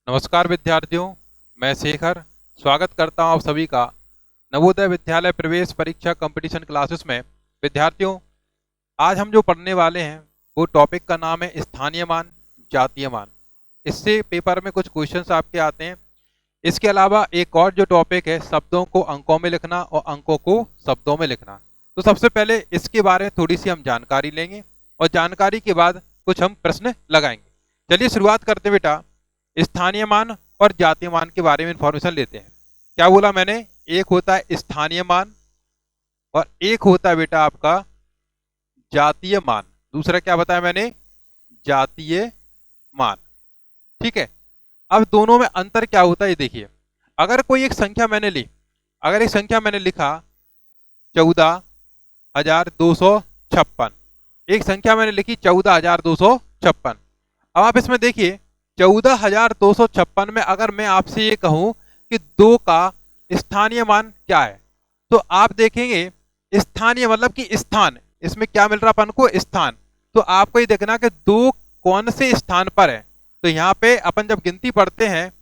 नमस्कार विद्यार्थियों, मैं शेखर स्वागत करता हूं आप सभी का नवोदय विद्यालय प्रवेश परीक्षा कंपटीशन क्लासेस में। विद्यार्थियों, आज हम जो पढ़ने वाले हैं वो टॉपिक का नाम है स्थानीय मान, जातीय मान। इससे पेपर में कुछ क्वेश्चंस आपके आते हैं। इसके अलावा एक और जो टॉपिक है शब्दों को अंकों में लिखना और अंकों को शब्दों में लिखना। तो सबसे पहले इसके बारे में थोड़ी सी हम जानकारी लेंगे और जानकारी के बाद कुछ हम प्रश्न लगाएंगे। चलिए शुरुआत करते हैं बेटा। स्थानीय मान और जातीय मान के बारे में इंफॉर्मेशन लेते हैं। क्या बोला मैंने? एक होता है स्थानीय मान और एक होता है बेटा आपका जातीय मान। दूसरा क्या बताया मैंने? जातीय मान। ठीक है। अब दोनों में अंतर क्या होता है ये देखिए। अगर कोई एक संख्या मैंने ली, अगर एक संख्या मैंने लिखा 14,256, एक संख्या मैंने लिखी 14,256। अब आप इसमें देखिए 14,256 में अगर मैं आपसे ये कहूं कि 2 का स्थानीय मान क्या है, तो आप देखेंगे स्थानीय मतलब कि स्थान, इसमें क्या मिल रहा अपन को? स्थान। तो आपको ये देखना कि 2 कौन से स्थान पर है। तो यहाँ पे अपन जब गिनती पढ़ते हैं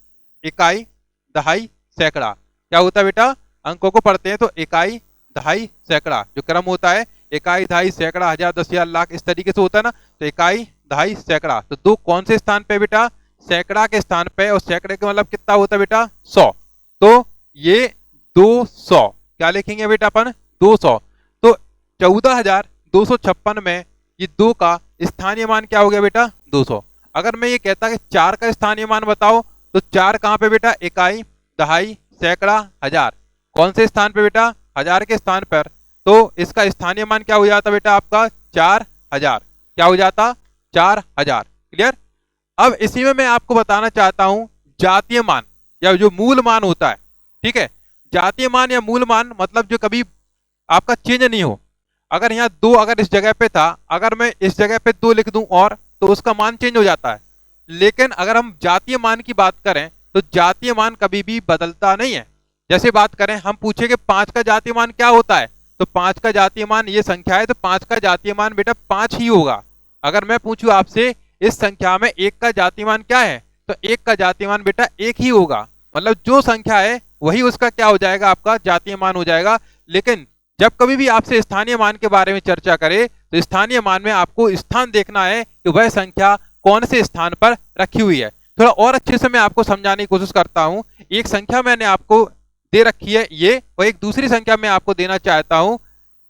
इकाई, दहाई, सैकड़ा, क्या होता है बेटा? अंकों को पढ़ते हैं तो इकाई, दहाई, सैकड़ा जो क्रम होता है इकाई, दहाई, सैकड़ा, हजार, दस, हजार, लाख, इस तरीके से होता है ना। तो इकाई, दहाई, सैकड़ा, तो 2 कौन से स्थान पे बेटा? सैकड़ा के स्थान पे। और सैकड़े का मतलब कितना होता है बेटा? 100। तो ये 200 क्या लिखेंगे बेटा अपन? 200। तो 14,256 में ये 2 का स्थानीय मान क्या हो गया बेटा? 200। अगर मैं ये कहता कि 4 का स्थानीय मान बताओ, तो 4 कहां पे बेटा? इकाई, दहाई, सैकड़ा, हजार, कौन से स्थान पे बेटा? हजार के स्थान पर। तो इसका स्थानीय मान क्या हो जाता बेटा आपका? 4,000। क्या हो जाता? 4,000। क्लियर? अब इसी में मैं आपको बताना चाहता हूं जातीय मान या जो मूल मान होता है। ठीक है। जातीय मान या मूल मान मतलब जो कभी आपका चेंज नहीं हो। अगर यहाँ 2 अगर इस जगह पे था, अगर मैं इस जगह पे 2 लिख दूं और, तो उसका मान चेंज हो जाता है। लेकिन अगर हम जातीय मान की बात करें तो जातीय मान कभी भी बदलता नहीं है। जैसे बात करें, हम पूछे कि 5 का जातीय मान क्या होता है, तो 5 का जातीय मान ये संख्या है, तो 5 का जातीय मान बेटा 5 ही होगा। अगर मैं पूछूं आपसे इस संख्या में 1 का जातीय मान क्या है, तो 1 का जातीय मान बेटा 1 ही होगा। मतलब जो संख्या है वही उसका क्या हो जाएगा? आपका जातीय मान हो जाएगा। लेकिन जब कभी भी आपसे स्थानीय मान के बारे में चर्चा करे तो स्थानीय मान में आपको स्थान देखना है कि वह संख्या कौन से स्थान पर रखी हुई है। थोड़ा और अच्छे से मैं आपको समझाने की कोशिश करता हूं। एक संख्या मैंने आपको दे रखी है ये, और एक दूसरी संख्या मैं आपको देना चाहता हूं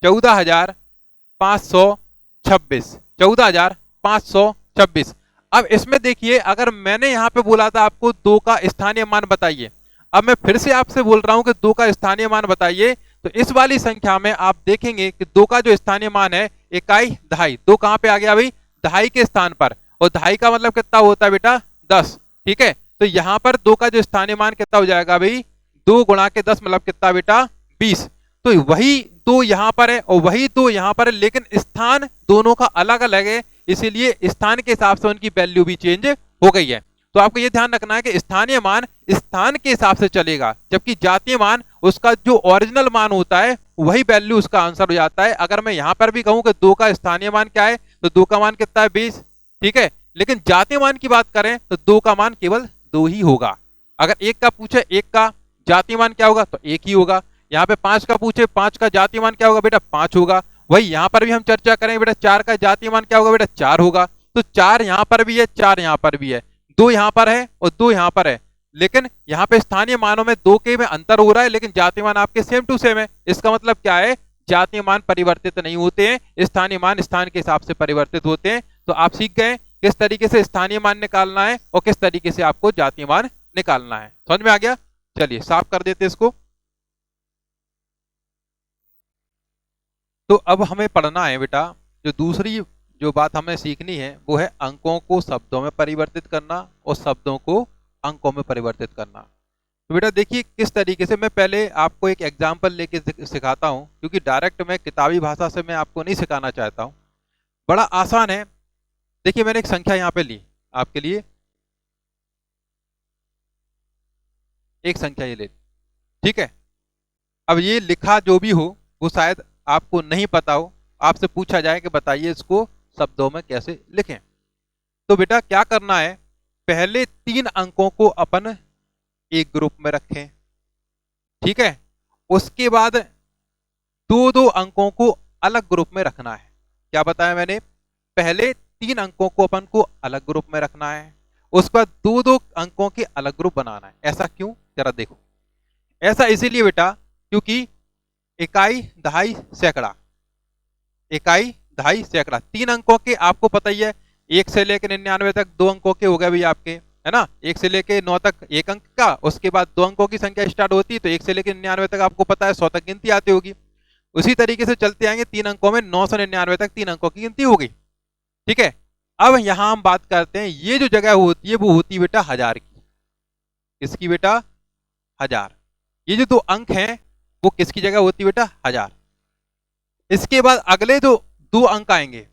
14,526। 14,526। अब इसमें देखिए, अगर मैंने यहां पे बोला था आपको 2 का स्थानीय मान बताइए, अब मैं फिर से आपसे बोल रहा हूं कि 2 का स्थानीय मान बताइए, तो इस वाली संख्या में आप देखेंगे कि 2 का जो स्थानीय मान है इकाई, दहाई, 2 कहां पे आ गया भाई? दहाई के स्थान पर। और दहाई का मतलब कितना होता है बेटा? 10। ठीक है। तो यहां पर 2 का जो स्थानीय मान कितना हो जाएगा भाई? 2 गुणा के 10 मतलब कितना बेटा? 20। तो वही 2 यहां पर है और वही 2 यहां पर है, लेकिन स्थान दोनों का अलग अलग है, इसीलिए स्थान के हिसाब से उनकी वैल्यू भी चेंज हो गई है। तो आपको यह ध्यान रखना है कि स्थानीय मान स्थान के हिसाब से चलेगा, जबकि जातीय मान उसका जो ओरिजिनल मान होता है वही वैल्यू उसका आंसर हो जाता है। अगर मैं यहां पर भी कहूं कि 2 का स्थानीय मान क्या है, तो 2 का मान कितना है? 20। ठीक है। लेकिन जातीय मान की बात करें तो 2 का मान केवल 2 ही होगा। अगर 1 का पूछे 1 का जातीय मान क्या होगा, तो 1 ही होगा। यहाँ पे 5 का पूछे 5 का जातीय मान क्या होगा बेटा? 5 होगा। वही यहां पर भी हम चर्चा करें बेटा, 4 का जातीय मान क्या होगा बेटा? 4 होगा। तो 4 यहां पर भी है, 4 यहां पर भी है, 2 यहां पर है और 2 यहां पर है। लेकिन यहाँ पे स्थानीय मानों में 2 के में अंतर हो रहा है, लेकिन जातीय मान आपके सेम टू सेम है। इसका मतलब क्या है? जातीय मान परिवर्तित नहीं होते हैं, स्थानीय मान स्थान के हिसाब से परिवर्तित होते हैं। तो आप सीख गए किस तरीके से स्थानीय मान निकालना है और किस तरीके से आपको जातीय मान निकालना है। समझ में आ गया? चलिए साफ कर देते इसको। तो अब हमें पढ़ना है बेटा, जो दूसरी जो बात हमें सीखनी है वो है अंकों को शब्दों में परिवर्तित करना और शब्दों को अंकों में परिवर्तित करना। तो बेटा देखिए किस तरीके से, मैं पहले आपको एक एग्जाम्पल लेके सिखाता हूँ, क्योंकि डायरेक्ट मैं किताबी भाषा से मैं आपको नहीं सिखाना चाहता हूँ। बड़ा आसान है। देखिए मैंने एक संख्या यहाँ पे ली आपके लिए, एक संख्या ये ले ली। ठीक है। अब ये लिखा जो भी हो वो शायद आपको नहीं पता हो, आपसे पूछा जाए कि बताइए इसको शब्दों में कैसे लिखें। तो बेटा क्या करना है, पहले 3 अंकों को अपन एक ग्रुप में रखें, ठीक है। उसके बाद दो दो अंकों को अलग ग्रुप में रखना है। क्या बताया मैंने? पहले 3 अंकों को अपन को अलग ग्रुप में रखना है, उसके बाद दो दो अंकों के अलग ग्रुप बनाना है। ऐसा क्यों, जरा देखो। ऐसा इसीलिए बेटा क्योंकि इकाई, दहाई, सैकड़ा, इकाई, दहाई, सैकड़ा 3 अंकों के आपको पता ही है। 1 से लेकर 99 तक 2 अंकों के हो गए भैया आपके, है ना। 1 से लेकर 9 तक 1 अंक का, उसके बाद 2 अंकों की संख्या स्टार्ट होती है, तो 1 से लेकर 99 तक आपको पता है 100 तक गिनती आती होगी। उसी तरीके से चलते आएंगे 3 अंकों में 9 से 99 तक 3 अंकों की गिनती होगी, ठीक है। अब यहां हम बात करते हैं, ये जो जगह होती है वो होती है बेटा 1000 की। किसकी बेटा? 1000। ये जो 2 अंक हैं वो किसकी जगह होती है बेटा? 1000। इसके बाद अगले जो 2 अंक आएंगे,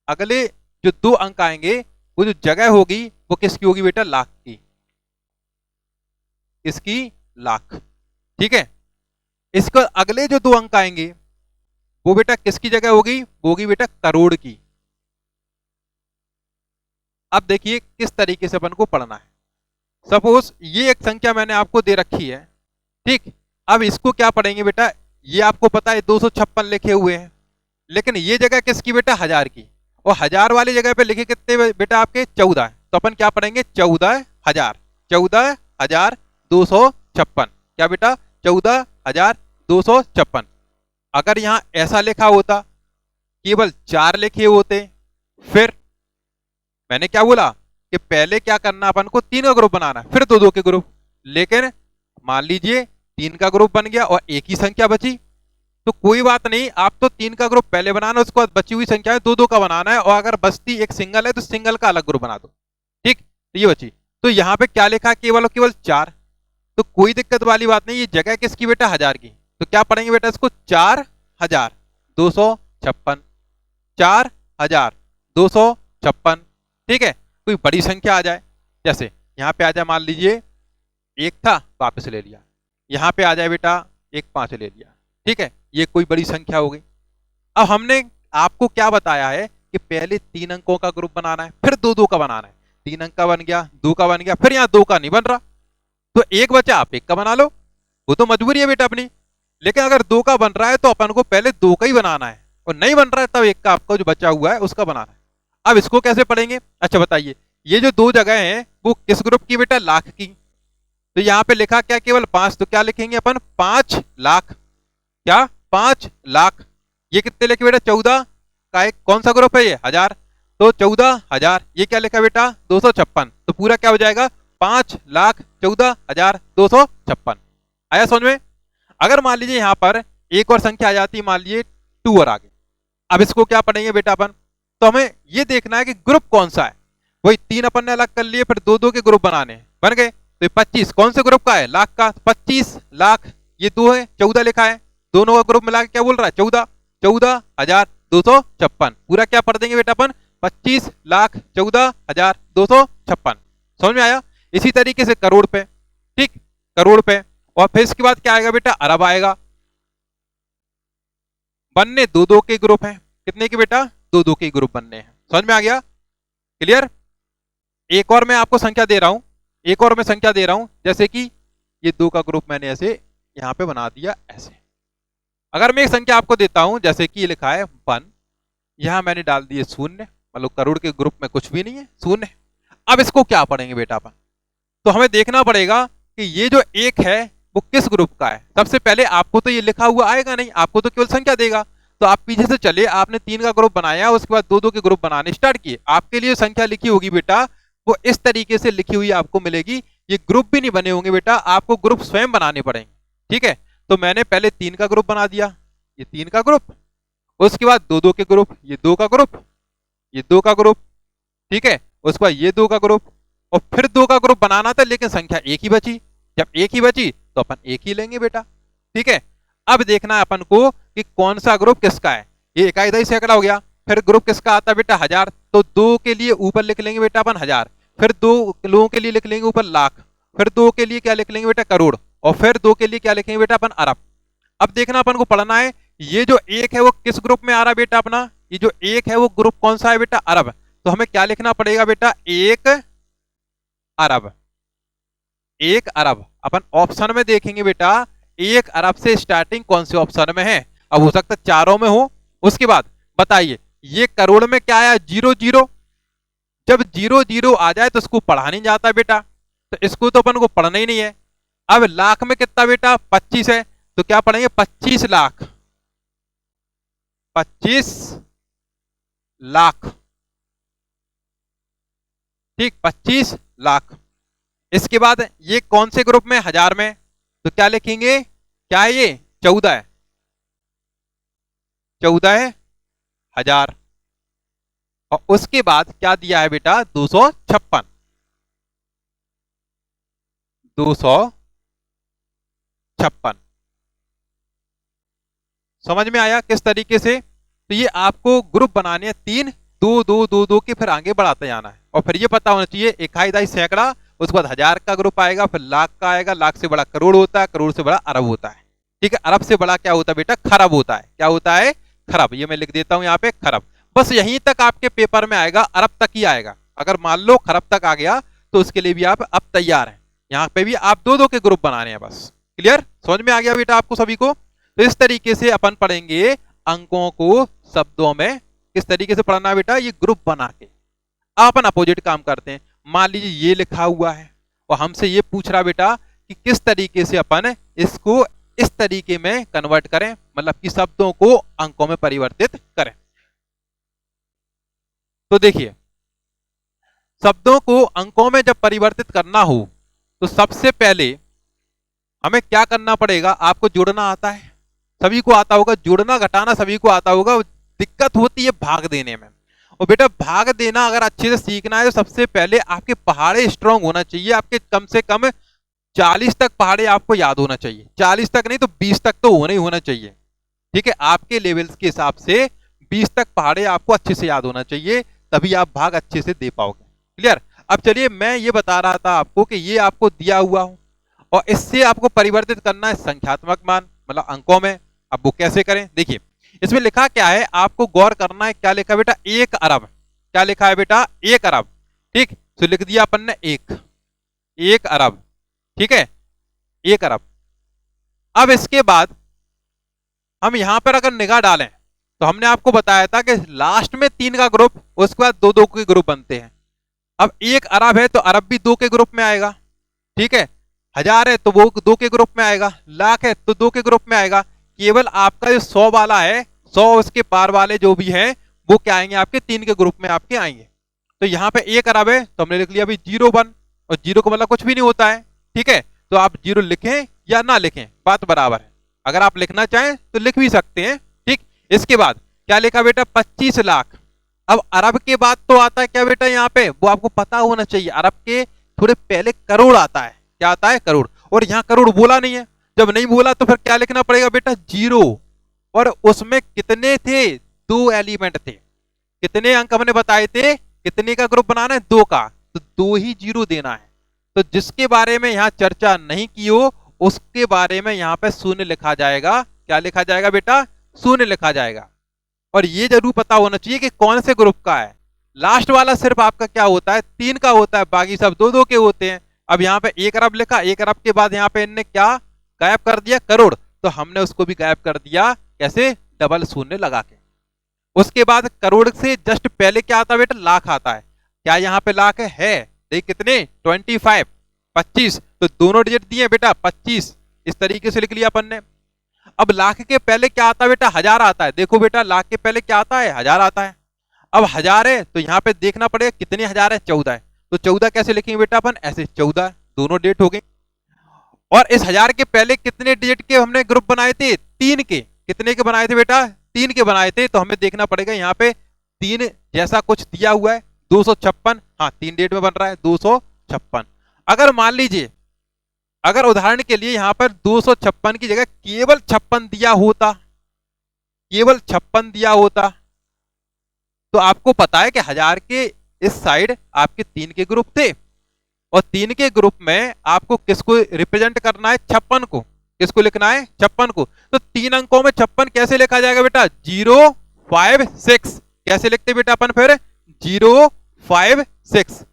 अगले जो 2 अंक आएंगे, वो जो जगह होगी वो किसकी होगी बेटा? लाख की। इसकी? लाख, ठीक है। इसको अगले जो 2 अंक आएंगे वो बेटा किसकी जगह होगी? वो होगी बेटा करोड़ की। अब देखिए किस तरीके से अपन को पढ़ना है। सपोज ये एक संख्या मैंने आपको दे रखी है, ठीक। अब इसको क्या पढ़ेंगे बेटा? ये आपको पता है 256 लिखे हुए हैं, लेकिन ये जगह किसकी बेटा? 1000 की। और 1000 वाली जगह पे लिखे कितने बेटा? आपके 14। तो अपन क्या पढ़ेंगे? 14,000, 14,256। क्या बेटा? 14,256। अगर यहां ऐसा लिखा होता, केवल 4 लिखे होते, फिर मैंने क्या बोला कि पहले क्या करना अपन को? 3 का ग्रुप बनाना, फिर 2 2 के ग्रुप। लेकिन मान लीजिए 3 का ग्रुप बन गया और एक ही संख्या बची, तो कोई बात नहीं, आप तो 3 का ग्रुप पहले बनाना, उसके बाद बची हुई संख्या 2 2 का बनाना है, और अगर बचती एक सिंगल है तो सिंगल का अलग ग्रुप बना दो, ठीक। तो ये बची, तो यहाँ पे क्या लिखा? केवल और केवल 4। तो कोई दिक्कत वाली बात नहीं। ये जगह किसकी बेटा? 1000 की। तो क्या पढ़ेंगे बेटा इसको? 4,256, 4,256, ठीक है। कोई बड़ी संख्या आ जाए, जैसे यहाँ पे आ जाए, मान लीजिए 1 था, वापस ले लिया। यहाँ पे आ जाए बेटा 1 5 ले लिया, ठीक है। ये कोई बड़ी संख्या हो गई। अब हमने आपको क्या बताया है कि पहले 3 अंकों का ग्रुप बनाना है, फिर 2 2 का बनाना है। 3 अंक का बन गया, 2 का बन गया, फिर यहाँ 2 का नहीं बन रहा, तो एक बचा, आप 1 का बना लो, वो तो मजबूरी है बेटा अपनी। लेकिन अगर 2 का बन रहा है तो अपन को पहले 2 का ही बनाना है, और नहीं बन रहा है तब 1 का आपको जो बचा हुआ है उसका बनाना है। अब इसको कैसे पढ़ेंगे? अच्छा बताइए, ये जो 2 जगह हैं वो किस ग्रुप की बेटा? लाख की। तो यहाँ पे लिखा क्या? केवल 5। तो क्या लिखेंगे अपन? 5 लाख। क्या? 5 लाख। ये कितने लिखे बेटा? 14 का एक कौन सा ग्रुप है? ये 1000। तो 14,000। ये क्या लिखा बेटा? 256। तो पूरा क्या हो जाएगा? 5,14,256। आया समझ में? अगर मान लीजिए यहां पर एक और संख्या आ जाती, मान लीजिए 2 और आगे, अब इसको क्या पढ़ेंगे बेटा अपन? तो हमें ये देखना है कि ग्रुप कौन सा है। वही 3 अपन ने अलग कर लिए, फिर 2 2 के ग्रुप बनाने बन गए। तो 25 कौन से ग्रुप का है? लाख का। 25 लाख, ये 2 है, 14 लिखा है, दोनों का ग्रुप मिला के क्या बोल रहा है? 14। 14,256। पूरा क्या पढ़ देंगे बेटा अपन? 25,14,256। समझ में आया? इसी तरीके से करोड़ पे, ठीक, करोड़ पे। और फिर इसके बाद क्या आएगा बेटा? अरब आएगा। बनने 2 2 के ग्रुप हैं। कितने के बेटा? 2 2 के ग्रुप बनने हैं। समझ में आ गया? क्लियर? एक और मैं आपको संख्या दे रहा हूं, एक और मैं संख्या दे रहा हूं, जैसे कि ये 2 का ग्रुप मैंने ऐसे यहां पे बना दिया ऐसे। अगर मैं एक संख्या आपको देता हूं, जैसे कि ये लिखा है 1, यहां मैंने डाल दिए 0, मतलब करोड़ के ग्रुप में कुछ भी नहीं है, 0। अब इसको क्या पढ़ेंगे बेटा अपन? तो हमें देखना पड़ेगा कि ये जो 1 है वो किस ग्रुप का है। सबसे पहले आपको तो ये लिखा हुआ आएगा नहीं, आपको तो केवल संख्या देगा। तो आप पीछे से चले, आपने 3 का ग्रुप बनाया, उसके बाद 2 2 के ग्रुप बनाने स्टार्ट किए। आपके लिए संख्या लिखी होगी बेटा वो इस तरीके से लिखी हुई आपको मिलेगी। ये ग्रुप भी नहीं बने होंगे बेटा, आपको ग्रुप स्वयं बनाने पड़ेंगे, ठीक है। तो मैंने पहले 3 का ग्रुप बना दिया, ये 3 का ग्रुप, उसके बाद 2 2 के ग्रुप, ये 2 का ग्रुप, ये 2 का ग्रुप, ठीक है। उसके बाद ये 2 का ग्रुप, और फिर 2 का ग्रुप बनाना था, लेकिन संख्या 1 ही बची। जब 1 ही बची तो अपन 1 ही लेंगे बेटा, ठीक है। अब देखना है अपन को कि कौन सा ग्रुप किसका है। ये इकाई दहाई सैकड़ा हो गया। फिर ग्रुप किसका आता है बेटा? 1000। तो 2 के लिए ऊपर लिख लेंगे बेटा अपन 1000, फिर 2 लोगों के लिए लिख लेंगे ऊपर लाख, फिर 2 के लिए क्या लिख लेंगे बेटा? करोड़, और फिर 2 के लिए क्या लिखेंगे बेटा अपन? अरब। अब देखना अपन को पढ़ना है, ये जो 1 है वो किस ग्रुप में आ रहा है बेटा अपना? ये जो 1 है वो ग्रुप कौन सा है बेटा? अरब। तो हमें क्या लिखना पड़ेगा बेटा? 1 अरब। 1 अरब अपन ऑप्शन में देखेंगे बेटा, 1 अरब से स्टार्टिंग कौन से ऑप्शन में है। अब हो सकता है चारों में हो। उसके बाद बताइए, ये करोड़ में क्या आया, 0 0। जब 0 0 आ जाए तो इसको पढ़ा नहीं जाता बेटा, तो इसको तो अपन को पढ़ना ही नहीं है। अब लाख में कितना बेटा, 25 है, तो क्या पढ़ेंगे, 25 लाख। 25 लाख, ठीक, 25 लाख। इसके बाद ये कौन से ग्रुप में, 1000 में, तो क्या लिखेंगे, क्या है ये, 14 है, 14 है 1000। और उसके बाद क्या दिया है बेटा, 256, 256। समझ में आया किस तरीके से। तो ये आपको ग्रुप बनाने हैं 3, 2 2 2 2 के, फिर आगे बढ़ाते जाना है। और फिर ये पता होना चाहिए इकाई दाई सैकड़ा, उसके बाद 1000 का ग्रुप आएगा, फिर लाख का आएगा, लाख से बड़ा करोड़ होता है, करोड़ से बड़ा अरब होता है। ठीक है, अरब से बड़ा क्या होता है बेटा, खरब होता है। क्या होता है, खरब। ये मैं लिख देता हूं यहाँ पे, खरब। बस यहीं तक आपके पेपर में आएगा, अरब तक ही आएगा। अगर मान लो खरब तक आ गया तो उसके लिए भी आप अब तैयार हैं। यहाँ पे भी आप 2 2 के ग्रुप बनाने हैं बस। क्लियर, समझ में आ गया बेटा आपको सभी को। तो इस तरीके से अपन पढ़ेंगे अंकों को शब्दों में, किस तरीके से पढ़ना है बेटा, ये ग्रुप बना के। अपन अपोजिट काम करते हैं। मान लीजिए ये लिखा हुआ है और हमसे ये पूछ रहा बेटा कि किस तरीके से अपन इसको इस तरीके में कन्वर्ट करें, मतलब कि शब्दों को अंकों में परिवर्तित करें। तो देखिए, शब्दों को अंकों में जब परिवर्तित करना हो तो सबसे पहले हमें क्या करना पड़ेगा, आपको जोड़ना आता है, सभी को आता होगा, जोड़ना घटाना सभी को आता होगा। दिक्कत होती है भाग देने में। और बेटा भाग देना अगर अच्छे से सीखना है तो सबसे पहले आपके पहाड़े स्ट्रांग होना चाहिए। आपके कम से कम 40 तक पहाड़े आपको याद होना चाहिए। 40 तक नहीं तो 20 तक तो होना ही होना चाहिए। ठीक है, आपके लेवल्स के हिसाब से 20 तक पहाड़े आपको अच्छे से याद होना चाहिए, तभी आप भाग अच्छे से दे पाओगे। क्लियर। अब चलिए, मैं ये बता रहा था आपको कि ये आपको दिया हुआ हो और इससे आपको परिवर्तित करना है संख्यात्मक मान, मतलब अंकों में। अब वो कैसे करें, देखिए इसमें लिखा क्या है, आपको गौर करना है। क्या लिखा है बेटा, 1 अरब। क्या लिखा है बेटा, 1 अरब। ठीक, तो लिख दिया अपन ने 1 अरब। ठीक है, 1 अरब। अब इसके बाद हम यहां पर अगर निगाह डालें तो हमने आपको बताया था कि लास्ट में 3 का ग्रुप, उसके बाद 2 2 के ग्रुप बनते हैं। अब 1 अरब है तो अरब भी 2 के ग्रुप में आएगा। ठीक है, 1000 है तो वो 2 के ग्रुप में आएगा, लाख है तो 2 के ग्रुप में आएगा। केवल आपका जो 100 वाला है, 100 उसके पार वाले जो भी हैं वो क्या आएंगे, आपके 3 के ग्रुप में आपके आएंगे। तो यहाँ पे 1 अरब है तो हमने लिख लिया अभी 0 1, और 0 का मतलब कुछ भी नहीं होता है। ठीक है, तो आप 0 लिखें या ना लिखें बात बराबर है। अगर आप लिखना चाहें तो लिख भी सकते हैं। ठीक, इसके बाद क्या लिखा बेटा, 25 लाख। अब अरब के बाद तो आता है क्या बेटा, यहाँ पे वो आपको पता होना चाहिए, अरब के थोड़े पहले करोड़ आता है। क्या आता है, करोड़। और यहाँ करोड़ बोला नहीं है, जब नहीं बोला तो फिर क्या लिखना पड़ेगा बेटा, 0। और उसमें कितने थे, 2 एलिमेंट थे। कितने अंक हमने बताए थे, कितने का ग्रुप बनाना है, 2 का, तो 2 ही 0 देना है। तो जिसके बारे में यहाँ चर्चा नहीं की हो उसके बारे में यहाँ पे 0 लिखा जाएगा। क्या लिखा जाएगा बेटा, 0 लिखा जाएगा। और ये जरूर पता होना चाहिए कि कौन से ग्रुप का है। लास्ट वाला सिर्फ आपका क्या होता है, 3 का होता है, बाकी सब 2 2 के होते हैं। अब यहाँ पे 1 अरब लिखा, 1 अरब के बाद यहाँ पे इनने क्या गायब कर दिया, करोड़, तो हमने उसको भी गायब कर दिया। कैसे, डबल 0 लगा के। उसके बाद करोड़ से जस्ट पहले क्या आता है बेटा, लाख आता है। क्या यहाँ पे लाख है, देख कितने, 25, 25, तो दोनों डिजिट दिए बेटा 25। इस तरीके से लिख लिया अपन ने। अब लाख के पहले क्या आता है बेटा, 1000 आता है। देखो बेटा, लाख के पहले क्या आता है, 1000 आता है। अब 1000 है तो यहाँ पे देखना पड़ेगा कितने 1000 है, 14 है। तो 14 कैसे लिखेंगे बेटा अपन, ऐसे 14, दोनों डेट हो गई। और इस 1000 के पहले कितने डिजिट के हमने ग्रुप बनाए थे, 3 के। कितने के बनाए थे बेटा, 3 के बनाए थे। तो हमें देखना पड़ेगा यहाँ पे 3 जैसा कुछ दिया हुआ है, 256। हाँ, 3 डेट में बन रहा है 256। अगर मान लीजिए, अगर उदाहरण के लिए यहाँ पर 256 की जगह केवल 56 दिया होता, केवल 56 दिया होता, तो आपको पता है कि 1000 के इस साइड आपके 3 के ग्रुप थे, और 3 के ग्रुप में आपको किसको रिप्रेजेंट करना है, 56 को। किसको लिखना है, 56 को। तो 3 अंकों में 56 कैसे लिखा जाएगा बेटा, 056। कैसे लिखते बेटा अपन फिर, 056।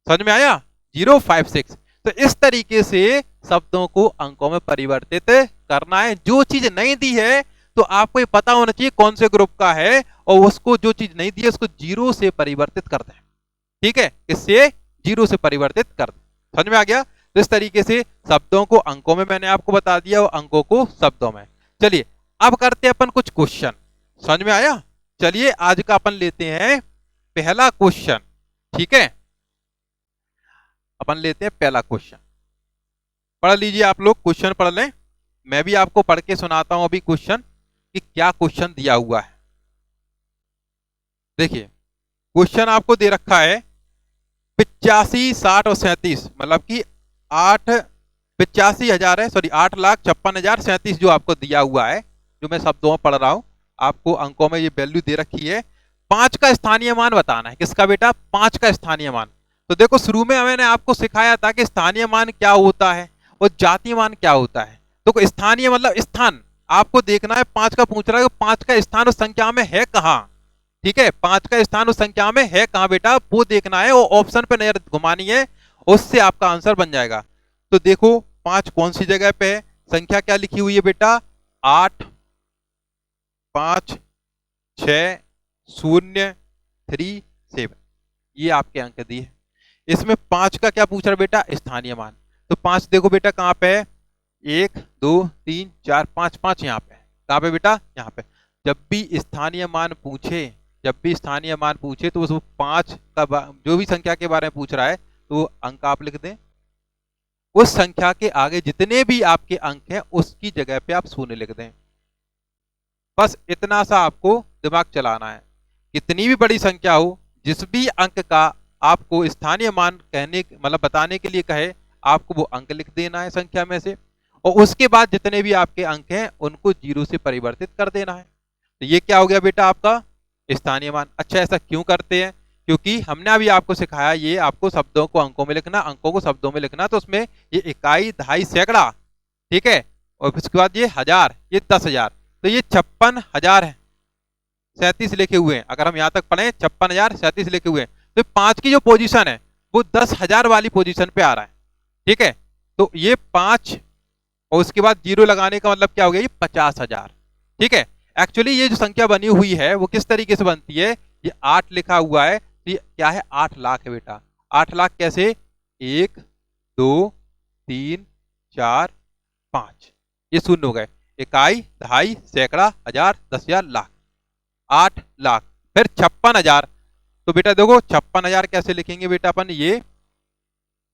समझ में आया। 056। तो इस तरीके से शब्दों को अंकों में परिवर्तित करना है। जो चीज नहीं दी है तो आपको ये पता होना चाहिए कौन से ग्रुप का है, और उसको जो चीज नहीं दी है उसको 0 से परिवर्तित कर दें। ठीक है, इससे 0 से परिवर्तित कर दें। समझ में आ गया? तो इस तरीके से शब्दों को अंकों में मैंने आपको बता दिया और अंकों को शब्दों में। चलिए अब करते हैं अपन कुछ क्वेश्चन। समझ में आया? चलिए आज का अपन लेते हैं पहला क्वेश्चन। ठीक है, अपन लेते हैं पहला क्वेश्चन। पढ़ लीजिए, आप लोग क्वेश्चन पढ़ लें, मैं भी आपको पढ़ के सुनाता हूं अभी क्वेश्चन कि क्या क्वेश्चन दिया हुआ है। देखिए क्वेश्चन आपको दे रखा है 85, 60 और 37, मतलब कि 85,000 है, सॉरी 8,56,037 जो आपको दिया हुआ है, जो मैं शब्दों में पढ़ रहा हूं। आपको अंकों में ये वैल्यू दे रखी है। 5 का स्थानीय मान बताना है। किसका बेटा? 5 का स्थानीय मान। तो देखो शुरू में मैंने आपको सिखाया था कि स्थानीय मान क्या होता है और जातीय मान क्या होता है। तो स्थानीय मतलब स्थान आपको देखना है। 5 का पूछ रहा है, 5 का स्थान उस संख्या में है कहां। ठीक है, 5 का स्थान उस संख्या में है कहां बेटा, वो देखना है। वो ऑप्शन पे नजर घुमानी है, उससे आपका आंसर बन जाएगा। तो देखो 5 कौन सी जगह पे है, संख्या क्या लिखी हुई है बेटा? 8 5 6 0 3 7, ये आपके अंक दिए। इसमें 5 का क्या पूछ रहा है बेटा? स्थानीय मान। तो 5 देखो बेटा कहां पे है, 1 2 3 4 5, 5 यहाँ पे। कहां पे बेटा? यहाँ पे। जब भी स्थानीय मान पूछे, जब भी स्थानीय मान पूछे तो उसको 5 का जो भी संख्या के बारे में पूछ रहा है तो वो अंक आप लिख दें। उस संख्या के आगे जितने भी आपके अंक हैं उसकी जगह पे आप शून्य लिख दें। बस इतना सा आपको दिमाग चलाना है। कितनी भी बड़ी संख्या हो, जिस भी अंक का आपको स्थानीय मान कहने मतलब बताने के लिए कहे, आपको वो अंक लिख देना है संख्या में से, और उसके बाद जितने भी आपके अंक हैं उनको 0 से परिवर्तित कर देना है। तो ये क्या हो गया बेटा? आपका स्थानीय मान। अच्छा, ऐसा क्यों करते हैं? क्योंकि हमने अभी आपको सिखाया ये आपको शब्दों को अंकों में लिखना, अंकों को शब्दों में लिखना। तो उसमें ये इकाई, दहाई, सैकड़ा, ठीक है, और उसके बाद ये हजार, ये 10,000। तो ये 56,037 लिखे हुए हैं। अगर हम यहां तक पढ़े 56,037 लिखे हुए हैं, तो 5 की जो पोजीशन है वो 10,000 वाली पोजीशन पे आ रहा है। ठीक है, तो ये 5 और उसके बाद 0 लगाने का मतलब क्या हो गया? ये 50,000। ठीक है, एक्चुअली ये जो संख्या बनी हुई है वो किस तरीके से बनती है? ये 8 लिखा हुआ है, तो ये क्या है? 8 लाख है बेटा। 8 लाख कैसे? 1 2 3 4 5, ये शून्य हो गए। इकाई, दहाई, सैकड़ा, हजार, 10,000, लाख। 8 लाख। फिर 56,000। तो बेटा देखो 56,000 कैसे लिखेंगे बेटा अपन? ये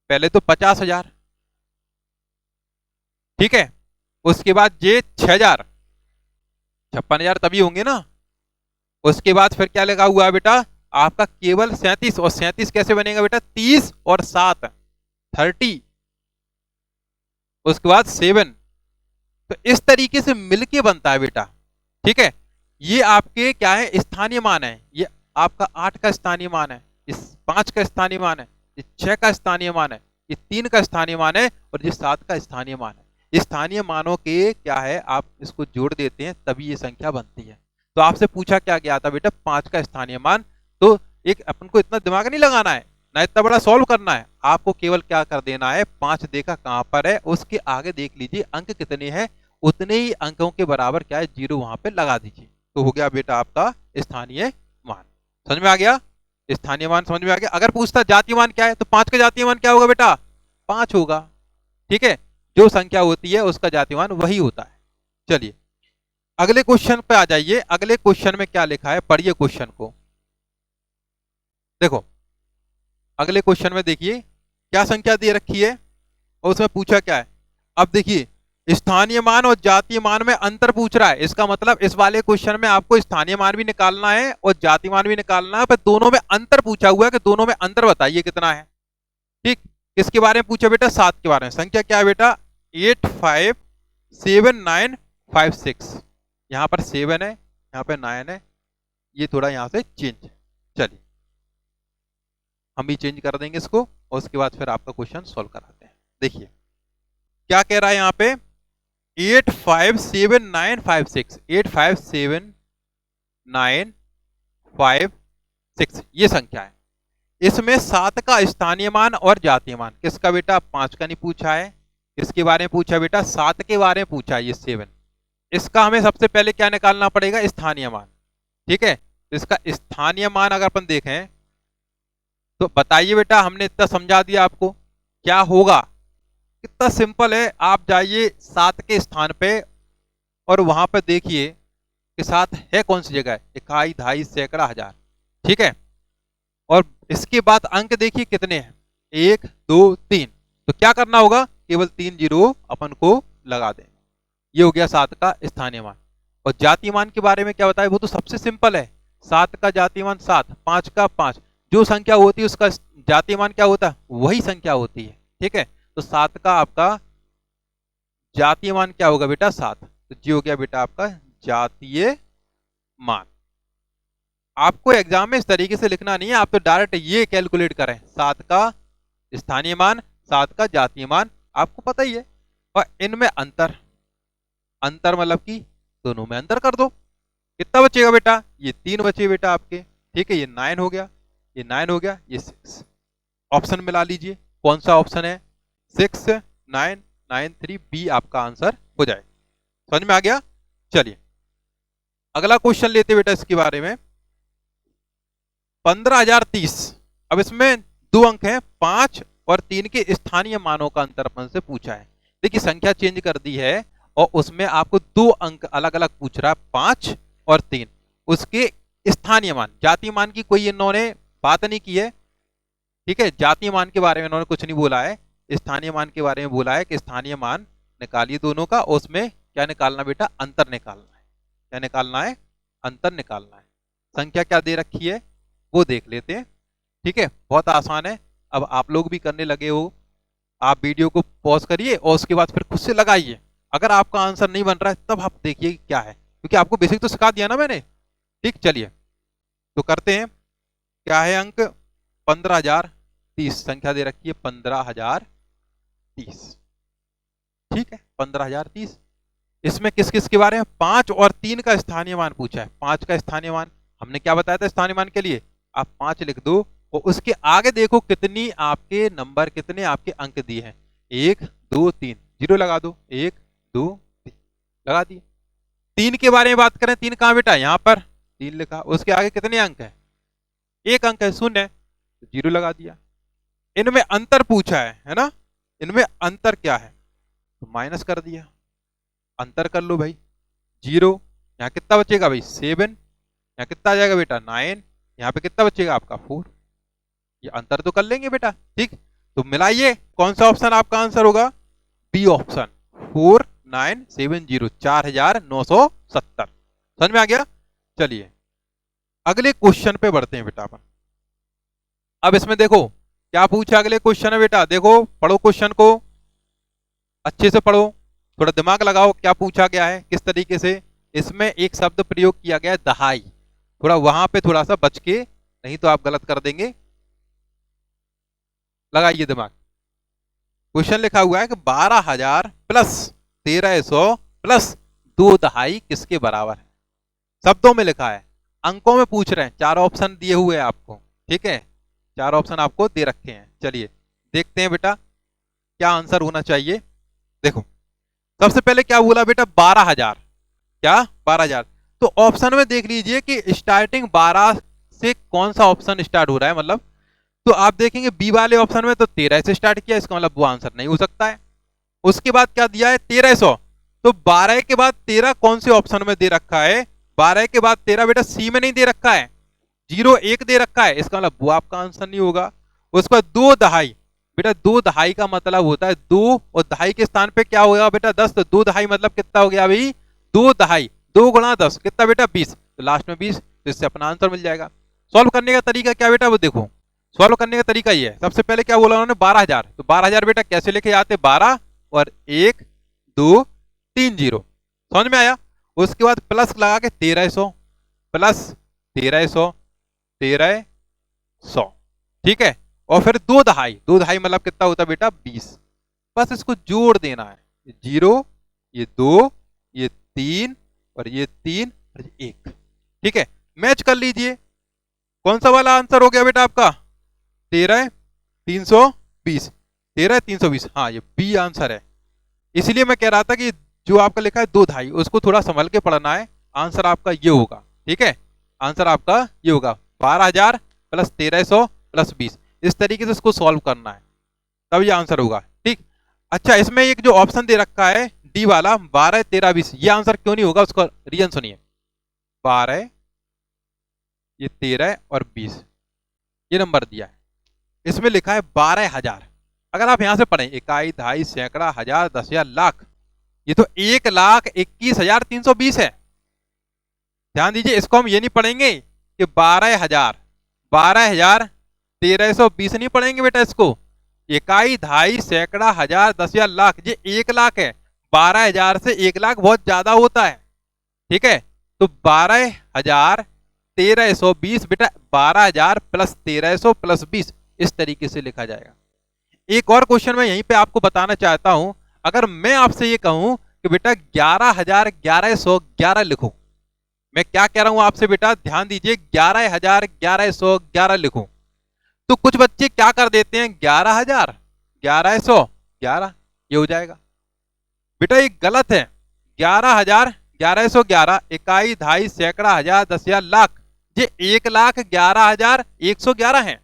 पहले तो 50,000, ठीक है, उसके बाद ये 6,000, 56,000 तभी होंगे ना। उसके बाद फिर क्या लगा हुआ है बेटा? आपका केवल 37, और 37 कैसे बनेगा बेटा? 30 और 7, 30। उसके बाद 7। तो इस तरीके से मिलके बनता है बेटा। ठीक है, ये आपके क्या है? स्थानीय मान है। ये आपका 8 का स्थानीय मान है, इस 5 का स्थानीय मान है, ये 6 का स्थानीय मान है, ये 3 का स्थानीय मान है, और ये 7 का स्थानीय मान है। स्थानीय मानों के क्या है, आप इसको जोड़ देते हैं तभी ये संख्या बनती है। तो आपसे पूछा क्या गया था बेटा? 5 का स्थानीय मान। तो एक अपन को इतना दिमाग नहीं लगाना है ना, इतना बड़ा सॉल्व करना है। आपको केवल क्या कर देना है? 5 देखा कहां पर है, उसके आगे देख लीजिए अंक कितने हैं, उतने ही अंकों के बराबर क्या है? 0 वहां पे लगा दीजिए। तो हो गया बेटा आपका स्थानीय मान। समझ में आ गया? स्थानीय मान समझ में आ गया। अगर पूछता जातीय मान क्या है, तो 5 का जातीय मान क्या होगा बेटा? 5 होगा। ठीक है, जो संख्या होती है उसका जातीय मान वही होता है। चलिए अगले क्वेश्चन पे आ जाइए। अगले क्वेश्चन में क्या लिखा है, पढ़िए क्वेश्चन को। देखो अगले क्वेश्चन में देखिए क्या संख्या दे रखी है और उसमें पूछा क्या है। अब देखिए स्थानीय मान और जातीय मान में अंतर पूछ रहा है। इसका मतलब इस वाले क्वेश्चन में आपको स्थानीय मान भी निकालना है और जातीय मान भी निकालना है, पर दोनों में अंतर पूछा हुआ है कि दोनों में अंतर बताइए कितना है। ठीक, किसके बारे में पूछा बेटा? 7 के बारे में। संख्या क्या है बेटा? 857,956। यहां पर 7 है, यहां पर 9 है, ये थोड़ा यहां से चेंज है। चलिए हम भी चेंज कर देंगे इसको, और उसके बाद फिर आपका क्वेश्चन सॉल्व कराते हैं। देखिए क्या कह रहा है यहां पे? 857,956, 857,956 ये संख्या है। इसमें 7 का स्थानीय मान और जातीय मान, किसका बेटा? 5 का नहीं पूछा है, किसके बारे में पूछा बेटा? 7 के बारे में पूछा है, ये 7। इसका हमें सबसे पहले क्या निकालना पड़ेगा? स्थानीय मान। ठीक है, तो इसका स्थानीय मान अगर अपन देखें तो बताइए बेटा, हमने इतना समझा दिया आपको, क्या होगा? कितना सिंपल है। आप जाइए 7 के स्थान पे और वहां पर देखिए कि 7 है कौन सी जगह? इकाई, दहाई, सैकड़ा, हजार। ठीक है, और इसके बाद अंक देखिए कितने हैं, 1 2 3। तो क्या करना होगा? केवल 3 जीरो अपन को लगा दें। ये हो गया 7 का स्थानीय मान। और जातीय मान के बारे में क्या बताया? वो तो सबसे सिंपल है, 7 का जातीय मान 7, 5 का 5। जो संख्या होती है उसका जातीय मान क्या होता है? वही संख्या होती है। ठीक है, तो 7 का आपका जातीय मान क्या होगा बेटा? 7। तो जी हो गया बेटा आपका जातीय मान। आपको एग्जाम में इस तरीके से लिखना नहीं है, आप तो डायरेक्ट ये कैलकुलेट करें, 7 का स्थानीय मान, 7 का जातीय मान, आपको पता ही है। और इनमें अंतर, अंतर मतलब कि दोनों में अंतर कर दो। कितना बचेगा बेटा? ये 3 बचे बेटा आपके। ठीक है, ये 9 हो गया, ये 9 हो गया, ये 6। ऑप्शन मिला लीजिए, कौन सा ऑप्शन है? 6 9 9 3 बी आपका आंसर हो जाए। समझ में आ गया? चलिए अगला क्वेश्चन लेते बेटा इसके बारे में। 15,030। अब इसमें दो अंक हैं, 5 और 3 के स्थानीय मानों का अंतर अपन से पूछा है। देखिए संख्या चेंज कर दी है और उसमें आपको दो अंक अलग अलग पूछ रहा है, 5 और 3। उसके स्थानीय मान, जातीय मान की कोई इन्होंने बात नहीं की है। ठीक है, जातीय मान के बारे में इन्होंने कुछ नहीं बोला है, स्थानीय मान के बारे में बोला है कि स्थानीय मान निकालिए दोनों का, उसमें क्या निकालना बेटा? अंतर निकालना है। क्या निकालना है? अंतर निकालना है। संख्या क्या दे रखी है वो देख लेते हैं। ठीक है, बहुत आसान है, अब आप लोग भी करने लगे हो। आप वीडियो को पॉज करिए और उसके बाद फिर खुद से लगाइए। अगर आपका आंसर नहीं बन रहा है तब आप देखिए क्या है, क्योंकि आपको बेसिक तो सिखा दिया ना मैंने। ठीक, चलिए तो करते हैं। क्या है अंक? 15,030। संख्या दे रखी है 15,030। ठीक है, 15,030। इसमें किस किस के बारे में? 5 और 3 का स्थानीय मान पूछा है। 5 का स्थानीय मान हमने क्या बताया था स्थानीय मान के लिए? आप 5 लिख दो और उसके आगे देखो कितनी आपके नंबर, कितने आपके अंक दिए हैं। 1 2 3, जीरो लगा दो। 1 2 3 लगा दिए। 3 के बारे में बात करें, 3 कहां बेटा? यहां पर 3 लिखा, उसके आगे कितने अंक है? 1 अंक है, शून्य, तो जीरो लगा दिया। इनमें अंतर पूछा है ना? इनमें अंतर क्या है? तो माइनस कर दिया, अंतर कर लो भाई। जीरो, यहाँ कितना बचेगा भाई? 7। यहाँ कितना आ जाएगा बेटा? 9। यहाँ पे कितना बचेगा आपका? 4। ये अंतर तो कर लेंगे बेटा। ठीक, तो मिलाइए, कौन सा ऑप्शन आपका आंसर होगा? B option, 4970, 4,970। समझ में आ गया? चलिए अगले क्वेश्चन पे बढ़ते हैं बेटा अपन। अब इसमें देखो क्या पूछा, अगले क्वेश्चन है बेटा, देखो पढ़ो क्वेश्चन को, अच्छे से पढ़ो, थोड़ा दिमाग लगाओ क्या पूछा गया है, किस तरीके से। इसमें एक शब्द प्रयोग किया गया है दहाई, थोड़ा वहां पे थोड़ा सा बच के, नहीं तो आप गलत कर देंगे। लगाइए दिमाग। क्वेश्चन लिखा हुआ है कि 12,000 प्लस 1,300 प्लस 2 दहाई किसके बराबर है? शब्दों में लिखा है, अंकों में पूछ रहे हैं। 4 ऑप्शन दिए हुए हैं आपको। ठीक है, 4 ऑप्शन आपको दे रखे हैं। चलिए देखते हैं बेटा क्या आंसर होना चाहिए। देखो सबसे पहले क्या बोला बेटा? 12,000। क्या? 12,000। तो ऑप्शन में देख लीजिए कि स्टार्टिंग 12 से कौन सा ऑप्शन स्टार्ट हो रहा है, मतलब तो आप देखेंगे बी वाले ऑप्शन में तो 13 से स्टार्ट किया, इसका मतलब वो आंसर नहीं हो सकता है। उसके बाद क्या दिया है? 1,300। तो 12 के बाद 13 कौन से ऑप्शन में दे रखा है? 12 के बाद 13 बेटा सी में नहीं दे रखा है, 0 1 दे रखा है, इसका मतलब वो आपका आंसर नहीं होगा। उसके बाद 2 दहाई, बेटा 2 दहाई का मतलब होता है 2 और दहाई के स्थान पे क्या होगा बेटा? 10। तो 2 दहाई मतलब कितना हो गया भाई? 2 दहाई, 2 गुणा 10 कितना बेटा? 20। तो लास्ट में 20, तो इससे अपना आंसर मिल जाएगा। सॉल्व करने का तरीका क्या बेटा? वो देखो सॉल्व करने का तरीका ये है, सबसे पहले क्या बोला उन्होंने? 12,000। तो 12,000 बेटा कैसे लेके जाते? 12 और 1 2 3 0। समझ में आया? उसके बाद प्लस लगा के 1,300 प्लस 1,300 1,300। ठीक है, और फिर 2 दहाई, 2 दहाई मतलब कितना होता है बेटा? 20। बस इसको जोड़ देना है, 0 ये 2 ये 3 और ये 3 और ये 1। ठीक है, मैच कर लीजिए। कौन सा वाला आंसर हो गया बेटा आपका? 13,320, 13,320, हाँ ये बी आंसर है। इसलिए मैं कह रहा था कि जो आपका लिखा है 2 ढाई, उसको थोड़ा संभल के पढ़ना है। आंसर आपका ये होगा, ठीक है, आंसर आपका ये होगा 12,000 प्लस 1,300 प्लस 20। इस तरीके से इसको सॉल्व करना है, तब ये आंसर होगा, ठीक। अच्छा, इसमें एक जो ऑप्शन दे रखा है डी वाला 12, 13, 20, ये आंसर क्यों नहीं होगा, उसका रीजन सुनिए। 12, ये 13 और 20 ये नंबर दिया है, इसमें लिखा है 12,000। अगर आप यहां से पढ़ें इकाई, ढाई, सैकड़ा, हजार, 10,000, लाख, ये तो 1,21,320 है। ध्यान दीजिए, इसको हम ये नहीं पढ़ेंगे कि 12,000, 12,000, 1,320 नहीं पढ़ेंगे बेटा इसको। इकाई, ढाई, सैकड़ा, हजार, 10,000, लाख, ये 1,00,000 है। 12,000 से 1,00,000 बहुत ज्यादा होता है, ठीक है। तो 12,000, 1,320 बेटा, 12,000 प्लस 1,300 प्लस 20, इस तरीके से लिखा जाएगा। एक और क्वेश्चन मैं यहीं पे आपको बताना चाहता हूं। अगर मैं आपसे ये कहूं कि बेटा 11,1111 लिखो, मैं क्या कह रहा हूं आपसे बेटा, ध्यान दीजिए, 11,1111 लिखो, तो कुछ बच्चे क्या कर देते हैं, 11,000, 1,111, ये हो जाएगा। बेटा ये गलत है। 11,000, 1,111, इकाई, ढाई, सैकड़ा, हजार, 10,000, लाख, ये 1,11,111 है,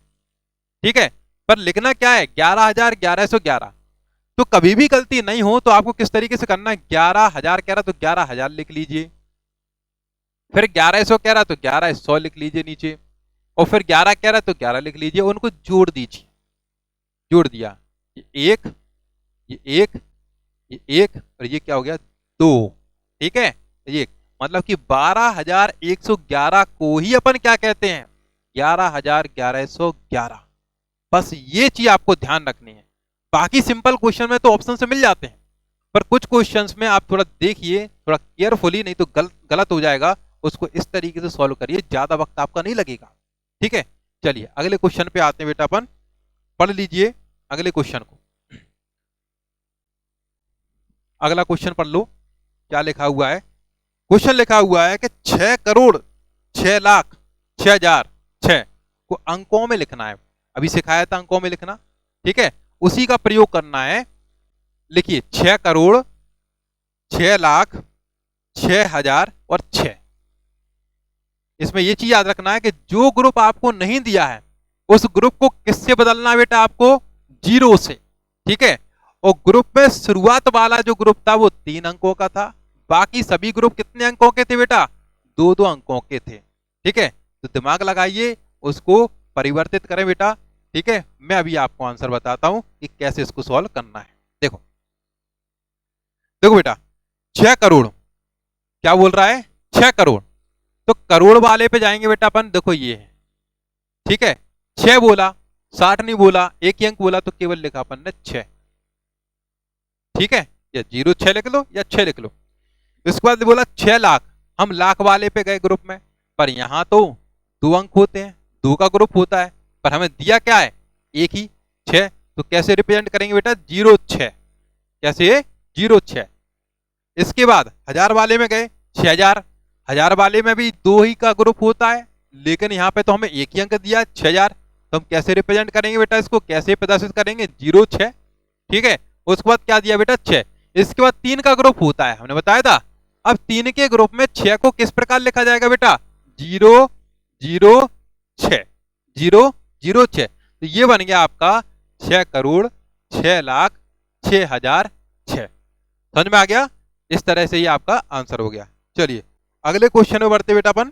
ठीक है। पर लिखना क्या है, 11,000, 1,111। तो कभी भी गलती नहीं हो तो आपको किस तरीके से करना है, 11,000 कह रहा तो 11,000 लिख लीजिए, फिर 1,100 कह रहा तो 1,100 लिख लीजिए नीचे, और फिर 11 कह रहा तो 11 लिख लीजिए, उनको जोड़ दीजिए। जोड़ दिया, ये एक, ये एक, ये एक, और ये क्या हो गया, 2, ठीक है। ये मतलब कि 12,111 को ही अपन क्या कहते हैं, 11,1111। बस ये चीज आपको ध्यान रखनी है। बाकी सिंपल क्वेश्चन में तो ऑप्शन से मिल जाते हैं, पर कुछ क्वेश्चंस में आप थोड़ा देखिए, थोड़ा केयरफुली, नहीं तो गलत हो जाएगा। उसको इस तरीके से सॉल्व करिए, ज्यादा वक्त आपका नहीं लगेगा, ठीक है। चलिए अगले क्वेश्चन पे आते हैं बेटा, अपन पढ़ लीजिए अगले क्वेश्चन को। अगला क्वेश्चन पढ़ लो, क्या लिखा हुआ है। क्वेश्चन लिखा हुआ है कि 6,06,06,06 को अंकों में लिखना है। अभी सिखाया था अंकों में लिखना, ठीक है, उसी का प्रयोग करना है। लिखिए 6,06,06,000 और 6। इसमें यह चीज याद रखना है कि जो ग्रुप आपको नहीं दिया है उस ग्रुप को किससे बदलना है बेटा, आपको 0 से, ठीक है। और ग्रुप में शुरुआत वाला जो ग्रुप था वो 3 अंकों का था, बाकी सभी ग्रुप कितने अंकों के थे बेटा, 2-2 अंकों के थे, ठीक है। तो दिमाग लगाइए, उसको परिवर्तित करें बेटा, ठीक है। मैं अभी आपको आंसर बताता हूं कि कैसे इसको सॉल्व करना है। देखो देखो बेटा, 6 करोड़ क्या बोल रहा है, 6 करोड़, तो करोड़ वाले पे जाएंगे बेटा अपन। देखो ये है, ठीक है, 6 बोला, 60 नहीं बोला, एक ही अंक बोला, तो केवल लिखा अपन ने 6, ठीक है। या 0,6 लिख लो या 6 लिख लो। इसके बाद बोला 6 लाख, हम लाख वाले पे गए ग्रुप में, पर यहां तो 2 अंक होते हैं, 2 का ग्रुप होता है, पर हमें दिया क्या है, एक ही, 6। तो कैसे रिप्रेजेंट करेंगे बेटा, 0,6, कैसे, 0,6। इसके बाद हजार वाले में गए, 6,000, हजार वाले में भी 2 ही का ग्रुप होता है, लेकिन यहाँ पे तो हमें एक ही अंक दिया 6,000, तो हम कैसे रिप्रेजेंट करेंगे बेटा, इसको कैसे प्रदर्शित करेंगे, 0,6, ठीक है। उसके बाद क्या दिया बेटा, 6। इसके बाद 3 का ग्रुप होता है, हमने बताया था। अब 3 के ग्रुप में 6 को किस प्रकार लिखा जाएगा बेटा, 0,0,6, 0,0,6। तो ये बन गया आपका 6,06,06,06। समझ में आ गया, इस तरह से ही आपका आंसर हो गया। चलिए अगले क्वेश्चन में बढ़ते बेटा अपन,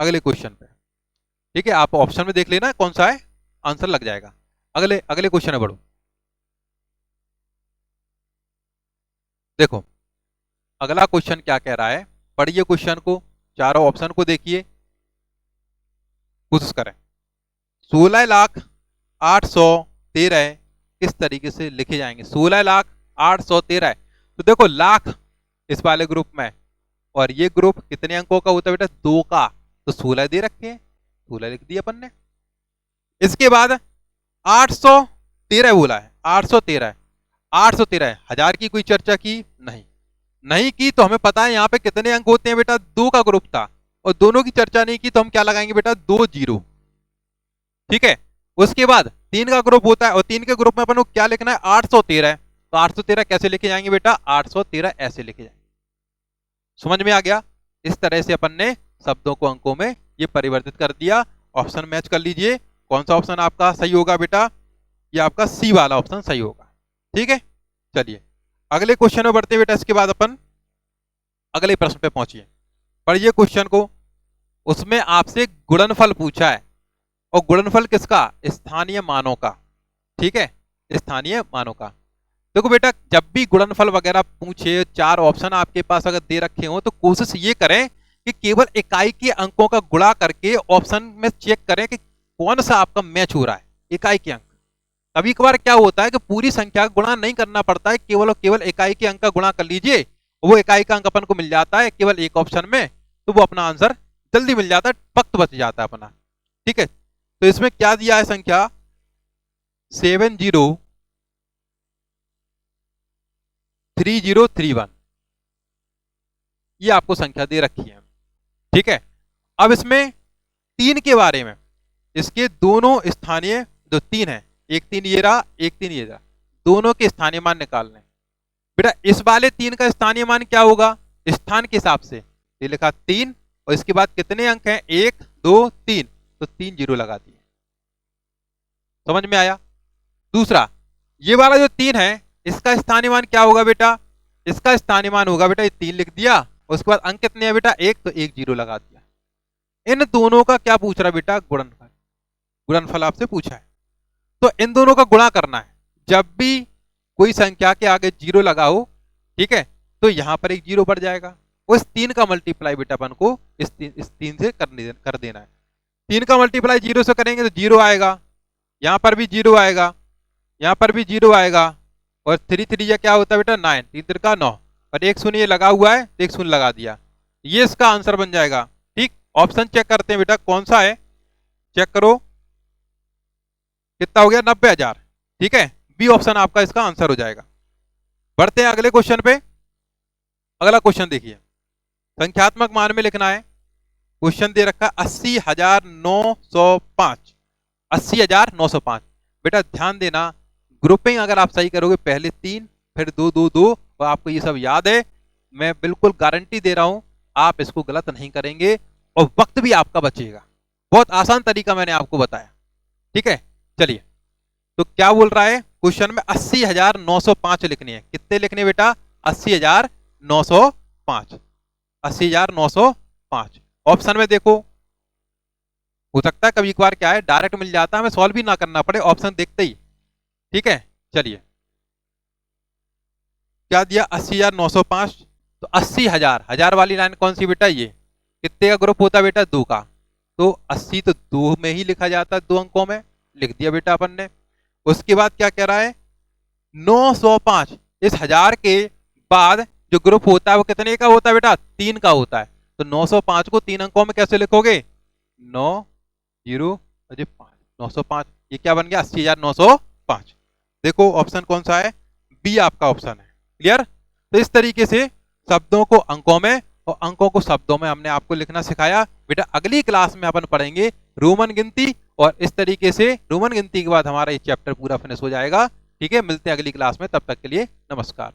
अगले क्वेश्चन पे, ठीक है। आप ऑप्शन में देख लेना कौन सा है, आंसर लग जाएगा। अगले अगले क्वेश्चन में बढ़ो। देखो अगला क्वेश्चन क्या कह रहा है, पढ़िए क्वेश्चन को, चारों ऑप्शन को देखिए, कोशिश करें। 16,08,13 किस तरीके से लिखे जाएंगे, 16,08,13। तो देखो लाख इस वाले ग्रुप में, और ये ग्रुप कितने अंकों का होता है बेटा, 2 का, तो 16 दे रखे हैं, 16 लिख दिया अपन ने। इसके बाद 813 बोला है, 813, 813 हजार की कोई चर्चा की नहीं, नहीं की, तो हमें पता है यहाँ पे कितने अंक होते हैं बेटा, 2 का ग्रुप था, और दोनों की चर्चा नहीं की, तो हम क्या लगाएंगे बेटा, 2 0, ठीक है। उसके बाद 3 का ग्रुप होता है और 3 के ग्रुप में अपन को क्या लिखना है, 813 है। तो 813 कैसे लिखे जाएंगे बेटा, 813 ऐसे लिखे जाएंगे। समझ में आ गया। इस तरह से अपन ने शब्दों को अंकों में ये परिवर्तित कर दिया। ऑप्शन मैच कर लीजिए, कौन सा ऑप्शन आपका सही होगा बेटा, ये आपका सी वाला ऑप्शन सही होगा। ठीक है, चलिए अगले क्वेश्चन में बढ़ते बेटा। इसके बाद अपन अगले प्रश्न पे पहुंचिए। पढ़िए क्वेश्चन को, उसमें आपसे गुणनफल पूछा है और गुणनफल किसका, स्थानीय मानों का। ठीक है, स्थानीय मानों का। देखो बेटा, जब भी गुणनफल वगैरह पूछे, 4 ऑप्शन आपके पास अगर दे रखे हो तो कोशिश ये करें कि केवल इकाई के अंकों का गुणा करके ऑप्शन में चेक करें कि कौन सा आपका मैच हो रहा है, इकाई के अंक। कभी कभार क्या होता है कि पूरी संख्या का गुणा नहीं करना पड़ता है, केवल और केवल इकाई के अंक का गुणा कर लीजिए, वो इकाई का अंक अपन को मिल जाता है केवल एक ऑप्शन में, तो वो अपना आंसर जल्दी मिल जाता है, वक्त बच जाता है अपना। ठीक है, तो इसमें क्या दिया है संख्या 703031, ये आपको संख्या दे रखी है। ठीक है, अब इसमें 3 के बारे में, इसके दोनों स्थानीय जो 3 है, एक 3 ये रहा, एक 3 ये रहा, दोनों के स्थानीय मान निकालने। बेटा इस वाले 3 का स्थानीय मान क्या होगा, स्थान के हिसाब से ये लिखा 3 और इसके बाद कितने अंक हैं, 1 2 3, तो 3 जीरो लगा दिए। समझ में आया। दूसरा, ये वाला जो 3 है, इसका स्थानीय मान क्या होगा बेटा, इसका स्थानीय मान होगा बेटा, ये 3 लिख दिया, उसके बाद अंक कितने हैं बेटा, 1, तो 1 जीरो लगा दिया। इन दोनों का क्या पूछ रहा है बेटा, गुणनफल। गुणनफल आपसे पूछा है, तो इन दोनों का गुणा करना है। जब भी कोई संख्या के आगे जीरो लगा हो, ठीक है, तो यहां पर एक जीरो बढ़ जाएगा। उस 3 का मल्टीप्लाई बेटा अपन को इस 3 से कर देना है। 3 का मल्टीप्लाई 0 से करेंगे तो 0 आएगा, यहां पर भी 0 आएगा, यहां पर भी 0 आएगा, और 3 3 या क्या होता है बेटा 9, 3 3 का 9, और एक शून्य ये लगा हुआ है तो एक शून्य लगा दिया, ये इसका आंसर बन जाएगा। ठीक, ऑप्शन चेक करते हैं बेटा कौन सा है, चेक करो कितना हो गया, 90,000। ठीक है, बी ऑप्शन आपका इसका आंसर हो जाएगा। बढ़ते हैं अगले क्वेश्चन पे। अगला क्वेश्चन देखिए, संख्यात्मक मान में लिखना है। क्वेश्चन दे रखा 80,905, 80,905। बेटा ध्यान देना, ग्रुपिंग अगर आप सही करोगे, पहले 3 फिर 2 2 2, और आपको ये सब याद है, मैं बिल्कुल गारंटी दे रहा हूं आप इसको गलत नहीं करेंगे और वक्त भी आपका बचेगा। बहुत आसान तरीका मैंने आपको बताया। ठीक है, चलिए तो क्या बोल रहा है क्वेश्चन में, 80,905 लिखनी है। कितने लिखने बेटा, 80,905, 80,905। ऑप्शन में देखो, हो सकता है कभी एक बार क्या है डायरेक्ट मिल जाता है, हमें सॉल्व भी ना करना पड़े ऑप्शन देखते ही। ठीक है, चलिए क्या दिया, 80,905, तो 80,000, हजार वाली लाइन कौन सी बेटा, ये कितने का ग्रुप होता है बेटा, 2 का, तो 80 तो 2 में ही लिखा जाता है, 2 अंकों में लिख दिया बेटा अपन ने। उसके बाद क्या कह रहा है, 905, इस 1000 के बाद जो ग्रुप होता है वो कितने का होता है बेटा, 3 का होता है, तो 905 को 3 अंकों में कैसे लिखोगे, 9 0 5, 905, ये क्या बन गया, 80,905। देखो ऑप्शन कौन सा है, बी आपका ऑप्शन है। क्लियर। तो इस तरीके से शब्दों को अंकों में और अंकों को शब्दों में हमने आपको लिखना सिखाया। बेटा अगली क्लास में अपन पढ़ेंगे रोमन गिनती, और इस तरीके से रोमन गिनती के बाद हमारा ये चैप्टर पूरा फिनिश हो जाएगा। ठीक है, मिलते हैं अगली क्लास में, तब तक के लिए नमस्कार।